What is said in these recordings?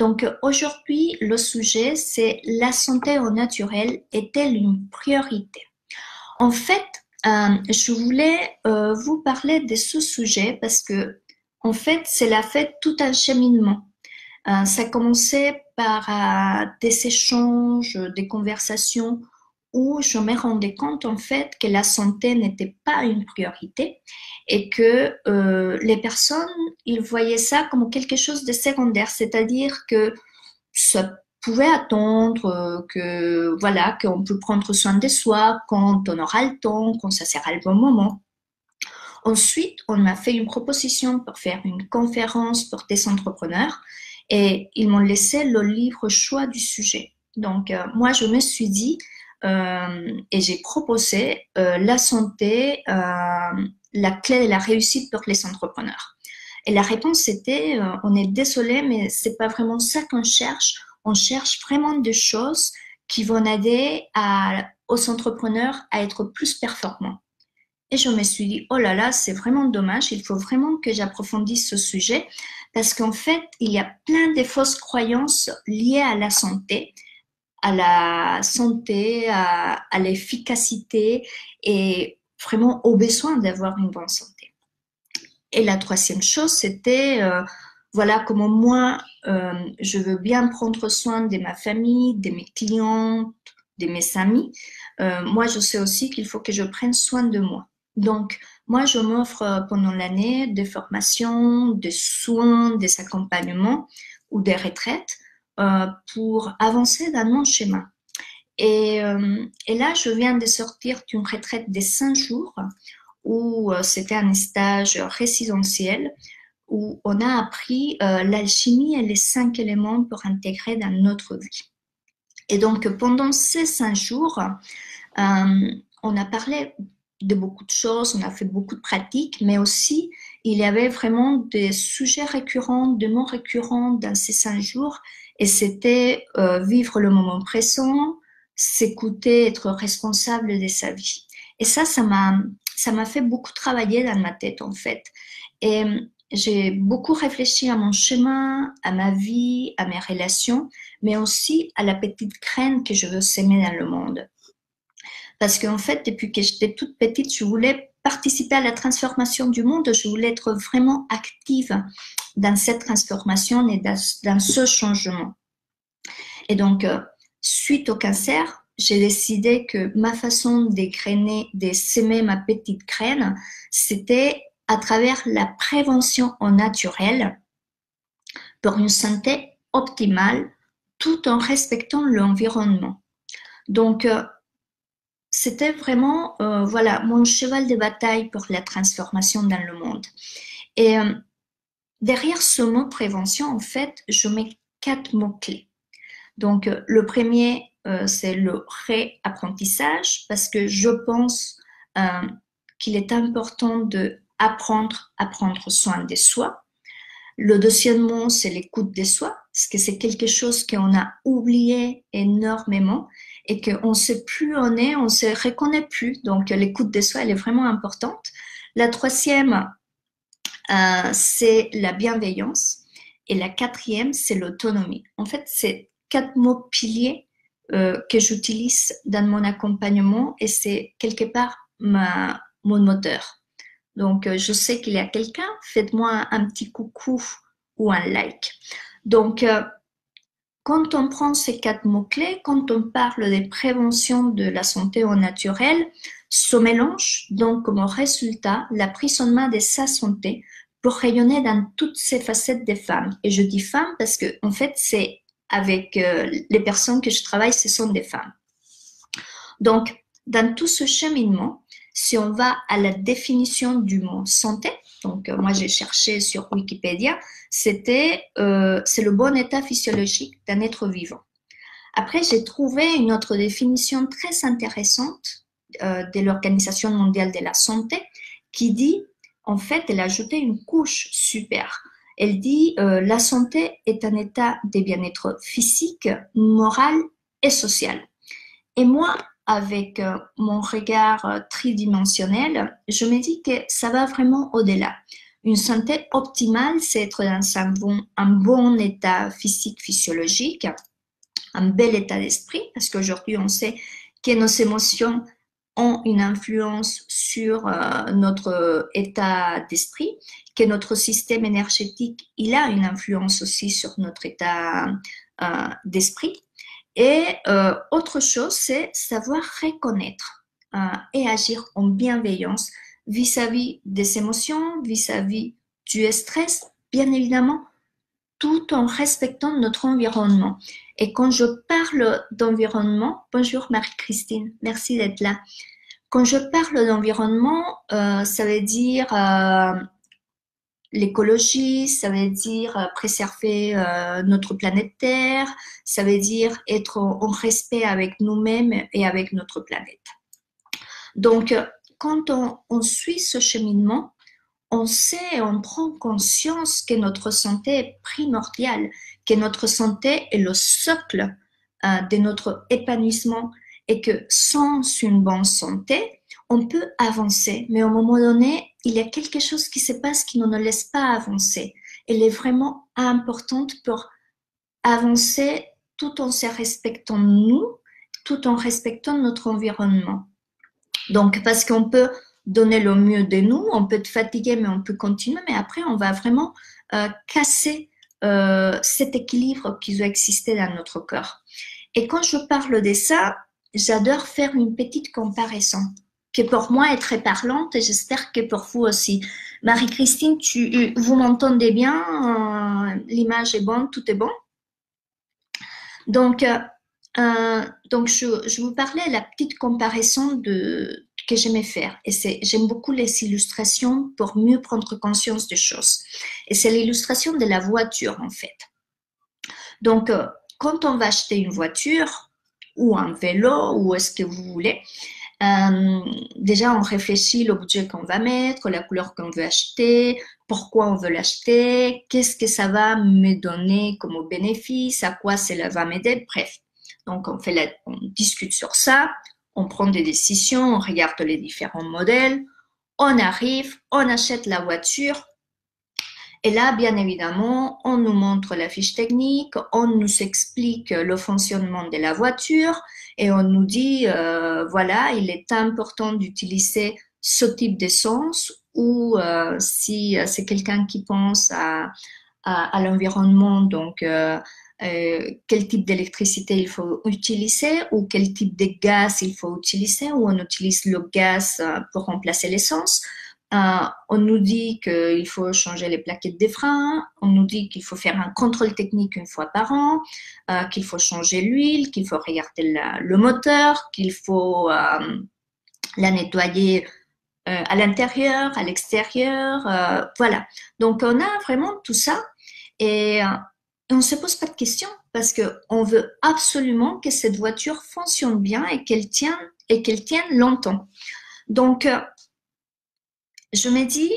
Donc aujourd'hui, le sujet, c'est la santé au naturel est-elle une priorité? En fait, je voulais vous parler de ce sujet parce que, en fait, c'est la fait tout un cheminement. Ça commençait par des échanges, des conversations où je me rendais compte en fait que la santé n'était pas une priorité et que les personnes, ils voyaient ça comme quelque chose de secondaire, c'est-à-dire que ça pouvait attendre, que voilà, qu'on peut prendre soin de soi quand on aura le temps, quand ça sera le bon moment. Ensuite, on m'a fait une proposition pour faire une conférence pour des entrepreneurs et ils m'ont laissé le libre choix du sujet. Donc, moi, je me suis dit et j'ai proposé la santé, la clé de la réussite pour les entrepreneurs. Et la réponse était, on est désolé, mais c'est pas vraiment ça qu'on cherche. On cherche vraiment des choses qui vont aider aux entrepreneurs à être plus performants. Et je me suis dit, oh là là, c'est vraiment dommage, il faut vraiment que j'approfondisse ce sujet parce qu'en fait, il y a plein de fausses croyances liées à l'efficacité et vraiment au besoin d'avoir une bonne santé. Et la troisième chose, c'était, voilà, comment moi, je veux bien prendre soin de ma famille, de mes clientes, de mes amis. Moi, je sais aussi qu'il faut que je prenne soin de moi. Donc, moi, je m'offre pendant l'année des formations, des soins, des accompagnements ou des retraites pour avancer dans mon schéma. Et là, je viens de sortir d'une retraite de 5 jours où c'était un stage résidentiel où on a appris l'alchimie et les 5 éléments pour intégrer dans notre vie. Et donc, pendant ces 5 jours, on a parlé de beaucoup de choses, on a fait beaucoup de pratiques, mais aussi il y avait vraiment des sujets récurrents, des mots récurrents dans ces 5 jours, et c'était vivre le moment présent, s'écouter, être responsable de sa vie. Et ça m'a fait beaucoup travailler dans ma tête en fait. Et j'ai beaucoup réfléchi à mon chemin, à ma vie, à mes relations, mais aussi à la petite graine que je veux s'aimer dans le monde. Parce qu'en fait, depuis que j'étais toute petite, je voulais participer à la transformation du monde. Je voulais être vraiment active dans cette transformation et dans ce changement. Et donc, suite au cancer, j'ai décidé que ma façon d'égrainer, de s'aimer ma petite graine, c'était à travers la prévention au naturel pour une santé optimale tout en respectant l'environnement. Donc, c'était vraiment voilà, mon cheval de bataille pour la transformation dans le monde. Et derrière ce mot prévention, en fait, je mets 4 mots-clés. Donc, le premier, c'est le réapprentissage, parce que je pense qu'il est important d'apprendre à prendre soin de soi. Le deuxième mot, c'est l'écoute de soi, parce que c'est quelque chose qu'on a oublié énormément et qu'on ne sait plus où on est, on ne se reconnaît plus. Donc, l'écoute de soi, elle est vraiment importante. La troisième, c'est la bienveillance. Et la quatrième, c'est l'autonomie. En fait, c'est 4 mots piliers que j'utilise dans mon accompagnement et c'est quelque part mon moteur. Donc, je sais qu'il y a quelqu'un, faites-moi un petit coucou ou un like. Donc, quand on prend ces 4 mots-clés, quand on parle des préventions de la santé au naturel, ce mélange donc comme résultat la prise en main de sa santé pour rayonner dans toutes ces facettes des femmes. Et je dis femmes parce que en fait, c'est avec les personnes que je travaille, ce sont des femmes. Donc, dans tout ce cheminement, si on va à la définition du mot santé, donc moi j'ai cherché sur Wikipédia, c'est le bon état physiologique d'un être vivant. Après, j'ai trouvé une autre définition très intéressante de l'Organisation mondiale de la santé qui dit, en fait, elle a ajouté une couche super. Elle dit la santé est un état de bien-être physique, moral et social. Et moi, avec mon regard tridimensionnel, je me dis que ça va vraiment au-delà. Une santé optimale, c'est être dans un bon état physique, physiologique, un bel état d'esprit, parce qu'aujourd'hui, on sait que nos émotions ont une influence sur notre état d'esprit, que notre système énergétique, il a une influence aussi sur notre état d'esprit. Et autre chose, c'est savoir reconnaître et agir en bienveillance vis-à-vis des émotions, vis-à-vis du stress, bien évidemment, tout en respectant notre environnement. Et quand je parle d'environnement, bonjour Marie-Christine, merci d'être là. Quand je parle d'environnement, ça veut dire l'écologie, ça veut dire préserver notre planète Terre, ça veut dire être en respect avec nous-mêmes et avec notre planète. Donc, quand on suit ce cheminement, on sait, on prend conscience que notre santé est primordiale, que notre santé est le socle de notre épanouissement et que sans une bonne santé, on peut avancer, mais à un moment donné, il y a quelque chose qui se passe qui ne nous laisse pas avancer. Elle est vraiment importante pour avancer tout en se respectant nous, tout en respectant notre environnement. Donc, parce qu'on peut donner le mieux de nous, on peut être fatigué, mais on peut continuer, mais après, on va vraiment casser cet équilibre qui doit exister dans notre corps. Et quand je parle de ça, j'adore faire une petite comparaison qui pour moi est très parlante et j'espère que pour vous aussi. Marie-Christine, vous m'entendez bien, l'image est bonne, tout est bon. Donc, je vous parlais de la petite comparaison que j'aimais faire. Et j'aime beaucoup les illustrations pour mieux prendre conscience des choses. Et c'est l'illustration de la voiture, en fait. Donc, quand on va acheter une voiture ou un vélo ou est-ce que vous voulez, déjà, on réfléchit le budget qu'on va mettre, la couleur qu'on veut acheter, pourquoi on veut l'acheter, qu'est-ce que ça va me donner comme bénéfice, à quoi cela va m'aider, bref. Donc, on discute sur ça, on prend des décisions, on regarde les différents modèles, on arrive, on achète la voiture. Et là, bien évidemment, on nous montre la fiche technique, on nous explique le fonctionnement de la voiture et on nous dit, voilà, il est important d'utiliser ce type d'essence ou si c'est quelqu'un qui pense à l'environnement, donc quel type d'électricité il faut utiliser ou quel type de gaz il faut utiliser ou on utilise le gaz pour remplacer l'essence. On nous dit qu'il faut changer les plaquettes des freins, on nous dit qu'il faut faire un contrôle technique une fois par an, qu'il faut changer l'huile, qu'il faut regarder le moteur, qu'il faut la nettoyer à l'intérieur, à l'extérieur, voilà. Donc on a vraiment tout ça et on ne se pose pas de questions parce qu'on veut absolument que cette voiture fonctionne bien et qu'elle tienne longtemps. Donc je me dis,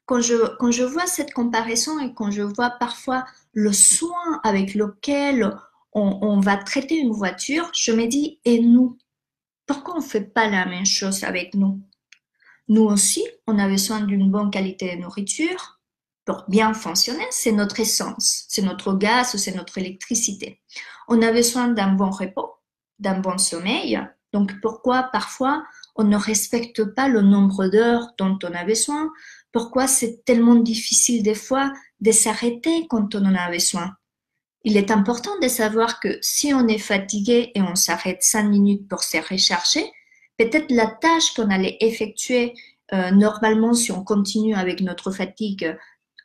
quand je vois cette comparaison et quand je vois parfois le soin avec lequel on va traiter une voiture, je me dis, et nous, pourquoi on ne fait pas la même chose avec nous? Nous aussi, on a besoin d'une bonne qualité de nourriture pour bien fonctionner. C'est notre essence, c'est notre gaz ou c'est notre électricité. On a besoin d'un bon repos, d'un bon sommeil. Donc pourquoi parfois on ne respecte pas le nombre d'heures dont on a besoin? Pourquoi c'est tellement difficile des fois de s'arrêter quand on en a besoin? Il est important de savoir que si on est fatigué et on s'arrête 5 minutes pour se recharger, peut-être la tâche qu'on allait effectuer normalement si on continue avec notre fatigue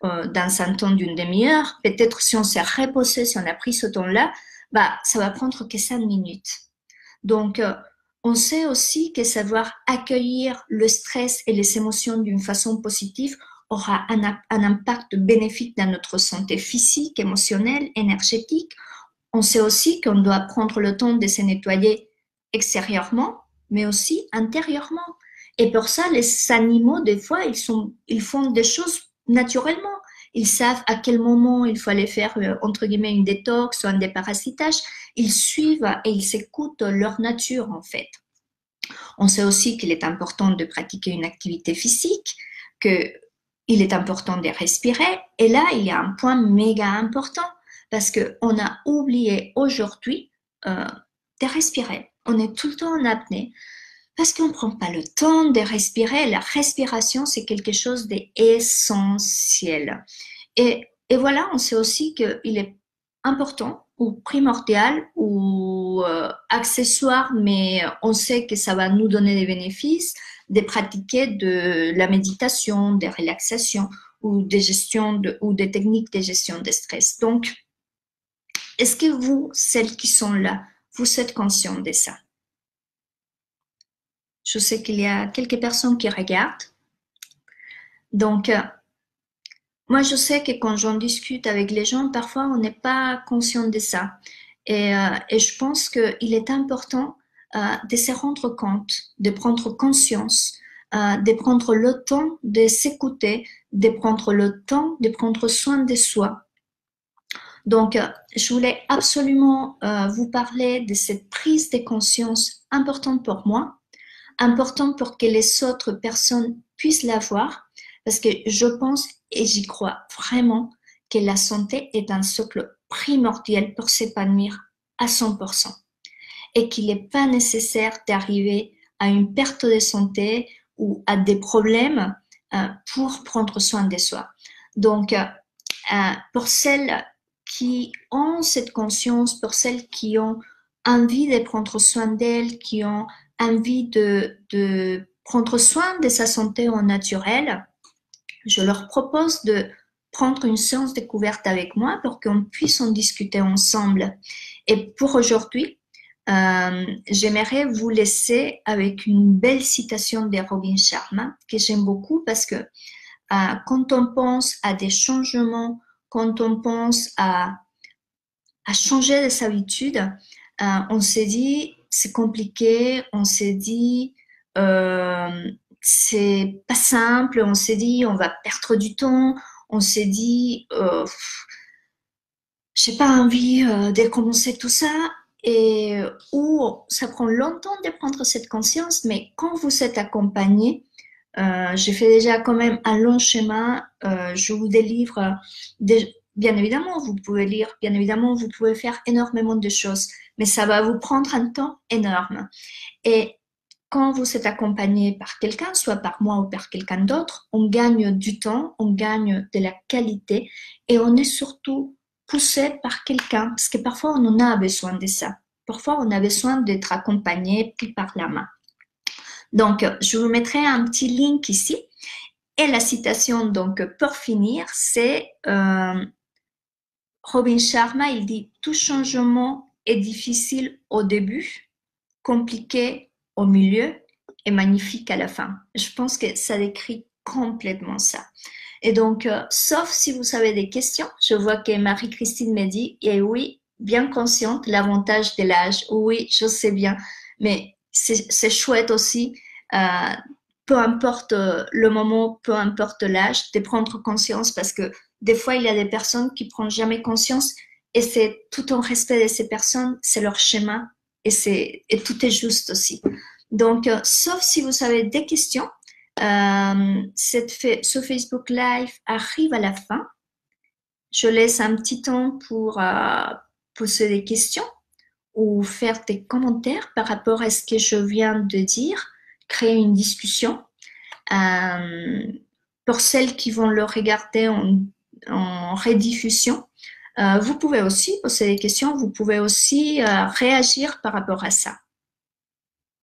dans un temps d'une demi-heure, peut-être si on s'est reposé, si on a pris ce temps-là, bah, ça va prendre que 5 minutes. Donc, on sait aussi que savoir accueillir le stress et les émotions d'une façon positive aura un impact bénéfique dans notre santé physique, émotionnelle, énergétique. On sait aussi qu'on doit prendre le temps de se nettoyer extérieurement, mais aussi intérieurement. Et pour ça, les animaux, des fois, ils font des choses naturellement. Ils savent à quel moment il faut aller faire, entre guillemets, une détox ou un déparasitage. Ils suivent et ils écoutent leur nature, en fait. On sait aussi qu'il est important de pratiquer une activité physique, que il est important de respirer. Et là, il y a un point méga important parce qu'on a oublié aujourd'hui de respirer. On est tout le temps en apnée parce qu'on ne prend pas le temps de respirer. La respiration, c'est quelque chose d'essentiel. Et voilà, on sait aussi qu'il est important ou primordial ou accessoire, mais on sait que ça va nous donner des bénéfices, de pratiquer de la méditation, des relaxations ou ou des techniques de gestion de stress. Donc, est-ce que vous, celles qui sont là, vous êtes conscient de ça? Je sais qu'il y a quelques personnes qui regardent. Donc, moi, je sais que quand j'en discute avec les gens, parfois, on n'est pas conscient de ça. Et je pense qu'il est important de se rendre compte, de prendre conscience, de prendre le temps de s'écouter, de prendre le temps de prendre soin de soi. Donc, je voulais absolument vous parler de cette prise de conscience importante pour moi, importante pour que les autres personnes puissent l'avoir, parce que je pense et j'y crois vraiment que la santé est un socle primordial pour s'épanouir à 100% et qu'il n'est pas nécessaire d'arriver à une perte de santé ou à des problèmes pour prendre soin de soi. Donc, pour celles qui ont cette conscience, pour celles qui ont envie de prendre soin d'elles, qui ont envie de prendre soin de sa santé au naturel, je leur propose de prendre une séance découverte avec moi pour qu'on puisse en discuter ensemble. Et pour aujourd'hui, j'aimerais vous laisser avec une belle citation de Robin Sharma que j'aime beaucoup parce que quand on pense à des changements, quand on pense à changer des habitudes, on s'est dit c'est compliqué, on s'est dit c'est pas simple, on s'est dit on va perdre du temps, on s'est dit j'ai pas envie de commencer tout ça, et où ça prend longtemps de prendre cette conscience, mais quand vous êtes accompagné, j'ai fait déjà quand même un long chemin, je vous délivre bien évidemment vous pouvez lire, bien évidemment vous pouvez faire énormément de choses, mais ça va vous prendre un temps énorme. Et quand vous êtes accompagné par quelqu'un, soit par moi ou par quelqu'un d'autre, on gagne du temps, on gagne de la qualité et on est surtout poussé par quelqu'un parce que parfois on en a besoin de ça. Parfois on a besoin d'être accompagné, pris par la main. Donc, je vous mettrai un petit link ici. Et la citation, donc, pour finir, c'est Robin Sharma, il dit « Tout changement est difficile au début, compliqué au milieu et magnifique à la fin. » Je pense que ça décrit complètement ça. Et donc, sauf si vous avez des questions, je vois que Marie-Christine me dit « Et oui, bien consciente, l'avantage de l'âge. Oui, je sais bien, mais c'est chouette aussi, peu importe le moment, peu importe l'âge, de prendre conscience parce que des fois, il y a des personnes qui ne prennent jamais conscience et c'est tout en respect de ces personnes, c'est leur schéma et tout est juste aussi. Donc, sauf si vous avez des questions, ce Facebook Live arrive à la fin. Je laisse un petit temps pour poser des questions ou faire des commentaires par rapport à ce que je viens de dire, créer une discussion. Pour celles qui vont le regarder en rediffusion, vous pouvez aussi poser des questions, vous pouvez aussi réagir par rapport à ça.